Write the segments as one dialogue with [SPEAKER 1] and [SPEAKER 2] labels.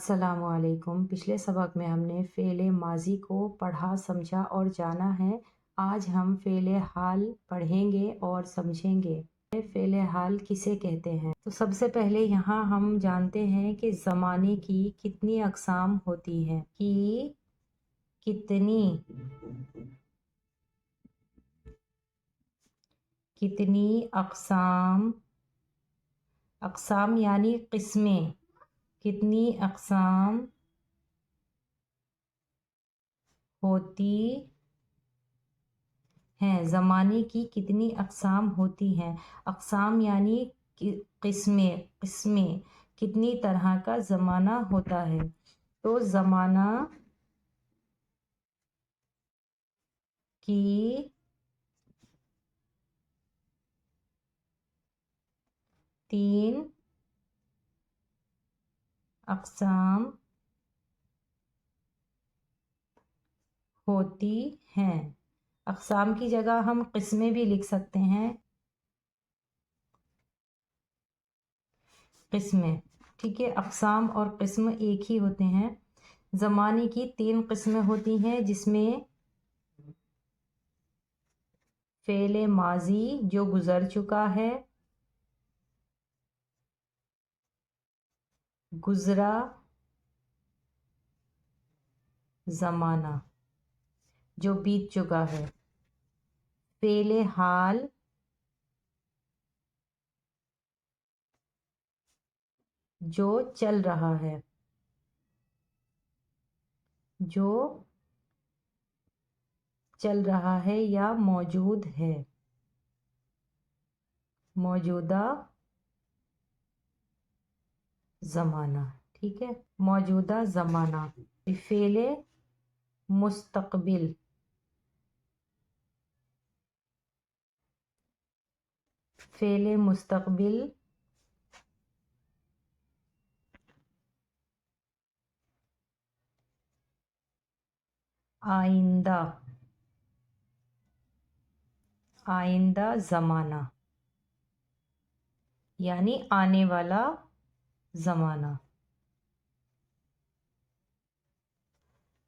[SPEAKER 1] السلام علیکم۔ پچھلے سبق میں ہم نے فعل ماضی کو پڑھا، سمجھا اور جانا ہے۔ آج ہم فعل حال پڑھیں گے اور سمجھیں گے۔ فعل حال کسے کہتے ہیں؟ تو سب سے پہلے یہاں ہم جانتے ہیں کہ زمانے کی کتنی اقسام ہوتی ہیں، کتنی اقسام یعنی قسمیں، کتنی اقسام ہوتی ہیں، زمانے کی کتنی اقسام ہوتی ہیں۔ اقسام یعنی قسمیں، کتنی طرح کا زمانہ ہوتا ہے۔ تو زمانہ کی تین اقسام ہوتی ہیں۔ اقسام کی جگہ ہم قسمیں بھی لکھ سکتے ہیں، قسمیں، ٹھیک ہے۔ اقسام اور قسم ایک ہی ہوتے ہیں۔ زمانے کی تین قسمیں ہوتی ہیں، جس میں فعل ماضی جو گزر چکا ہے، گزرا زمانہ جو بیت چکا ہے، فعل حال جو چل رہا ہے، یا موجود ہے، موجودہ زمانہ، ٹھیک ہے۔ موجودہ زمانہ، فعل مستقبل، فعل مستقبل آئندہ زمانہ یعنی آنے والا زمانہ،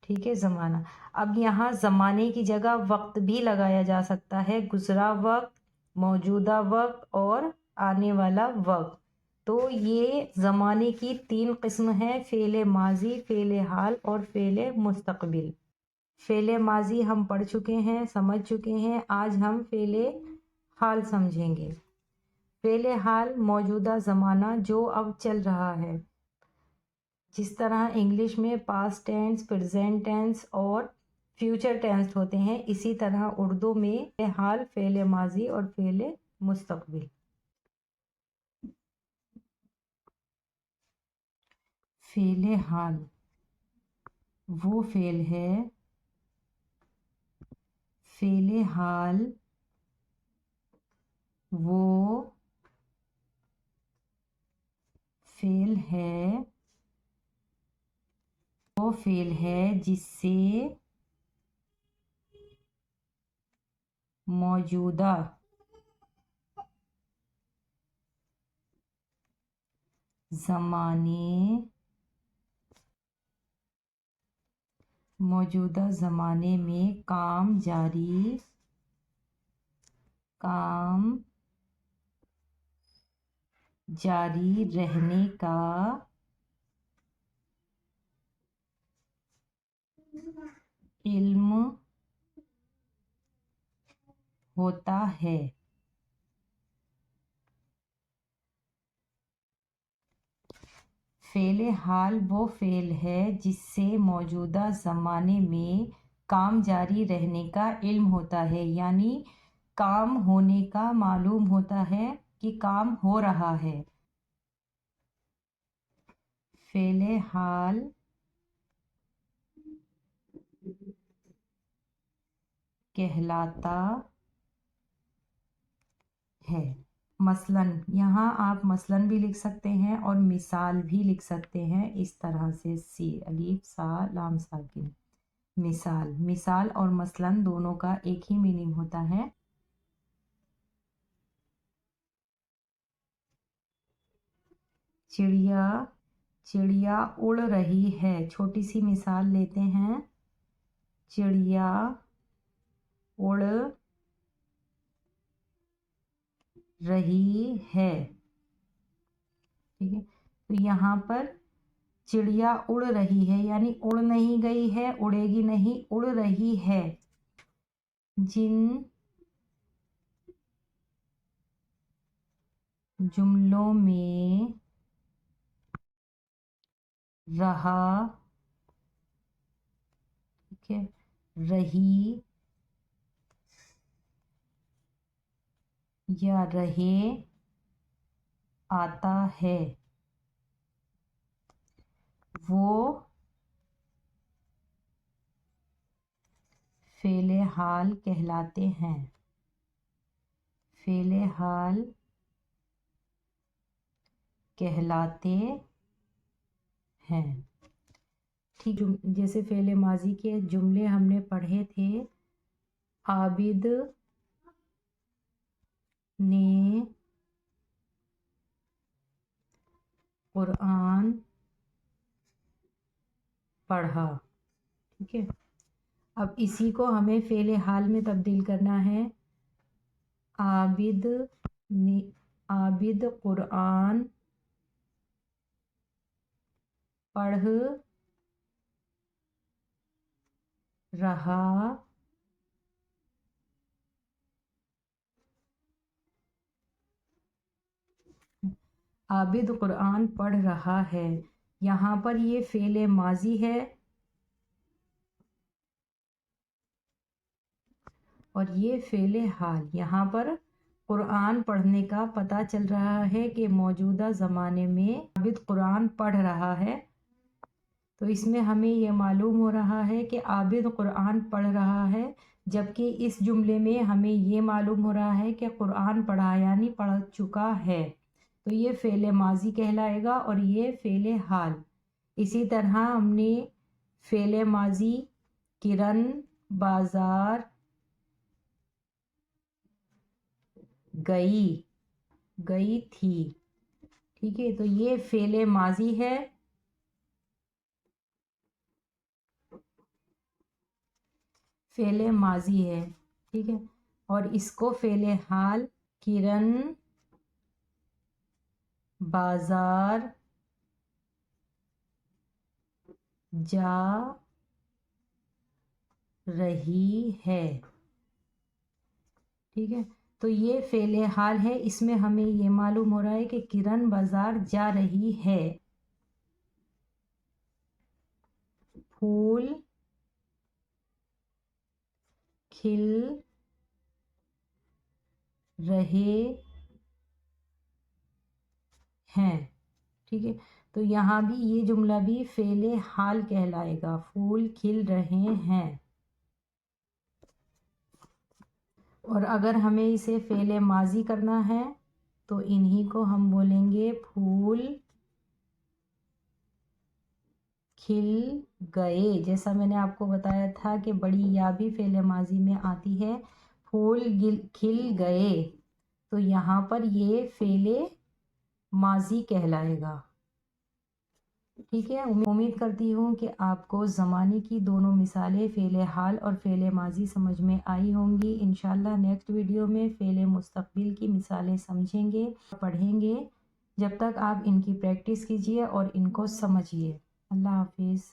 [SPEAKER 1] ٹھیک ہے، زمانہ۔ اب یہاں زمانے کی جگہ وقت بھی لگایا جا سکتا ہے، گزرا وقت، موجودہ وقت اور آنے والا وقت۔ تو یہ زمانے کی تین قسم ہیں، فعل ماضی، فعل حال اور فعل مستقبل۔ فعل ماضی ہم پڑھ چکے ہیں، سمجھ چکے ہیں۔ آج ہم فعل حال سمجھیں گے۔ فعل حال موجودہ زمانہ جو اب چل رہا ہے، جس طرح انگلش میں پاسٹ ٹینس، پریزنٹ ٹینس اور فیوچر ٹینس ہوتے ہیں، اسی طرح اردو میں فعل حال، فعل ماضی اور فعل مستقبل۔ فعل حال وہ فعل ہے، فعل حال وہ فعل ہے جس سے موجودہ زمانے میں کام جاری رہنے کا علم ہوتا ہے۔ فعل حال وہ فعل ہے جس سے موجودہ زمانے میں کام جاری رہنے کا علم ہوتا ہے، یعنی کام ہونے کا معلوم ہوتا ہے کہ کام ہو رہا ہے۔ فعل حال کہلاتا ہے۔ مثلاً یہاں آپ مثلاً بھی لکھ سکتے ہیں اور مثال بھی لکھ سکتے ہیں، اس طرح سے الف سا لام ساکن، مثال اور مثلاً دونوں کا ایک ہی میننگ ہوتا ہے۔ چڑیا चिड़िया उड़ रही है। छोटी सी मिसाल लेते हैं, चिड़िया उड़ रही है। ठीक है, तो यहाँ पर चिड़िया उड़ रही है यानी उड़ नहीं गई है, उड़ेगी नहीं, उड़ रही है। जिन जुमलों में रहा, ठीक है, रही या रहे आता है, वो फ़ेले हाल कहलाते हैं। फ़ेले हाल कहलाते हैं। ठीक, जैसे फ़ेले माजी के जुमले हमने पढ़े थे, आबिद ने कुरान पढ़ा। ठीक है, अब इसी को हमें फ़ेले हाल में तब्दील करना है। आबिद कुरान पढ़ रहा आबिद कुरान पढ़ रहा है। यहाँ पर ये फ़ेले माजी है और ये फ़ेले हाल। यहाँ पर कुरान पढ़ने का पता चल रहा है कि मौजूदा ज़माने में आबिद कुरान पढ़ रहा है, तो इसमें हमें ये मालूम हो रहा है कि आबिद कुरान पढ़ रहा है, जबकि इस जुमले में हमें ये मालूम हो रहा है कि कुरान पढ़ा यानी पढ़ चुका है, तो ये फ़ेले माजी कहलाएगा और ये फ़ेले हाल। इसी तरह हमने फ़ेले माजी किरण बाज़ार गई थी। ठीक है, तो ये फ़ेले माजी है। फ़ेले माजी है, ठीक है, और इसको फ़ेले हाल किरण बाज़ार जा रही है। ठीक है, तो ये फ़ेले हाल है, इसमें हमें ये मालूम हो रहा है कि किरण बाज़ार जा रही है। फूल खिल रहे हैं। ठीक है, तो यहाँ भी ये जुमला भी फ़ेले हाल कहलाएगा, फूल खिल रहे हैं। और अगर हमें इसे फ़ेले माजी करना है तो इन्हीं को हम बोलेंगे फूल खिल गए। जैसा मैंने आपको बताया था कि बड़ी या भी फ़ेले माजी में आती है, फूल खिल गए, तो यहाँ पर ये फ़ेले माजी कहलाएगा। ठीक है, उम्मीद करती हूँ कि आपको ज़माने की दोनों मिसालें फ़ेले हाल और फ़ेले माजी समझ में आई होंगी। इंशाल्लाह नेक्स्ट वीडियो में फ़ेले मुस्तक़बिल की मिसालें समझेंगे, पढ़ेंगे। जब तक आप इनकी प्रैक्टिस कीजिए और इनको समझिए। अल्लाह हाफिज़।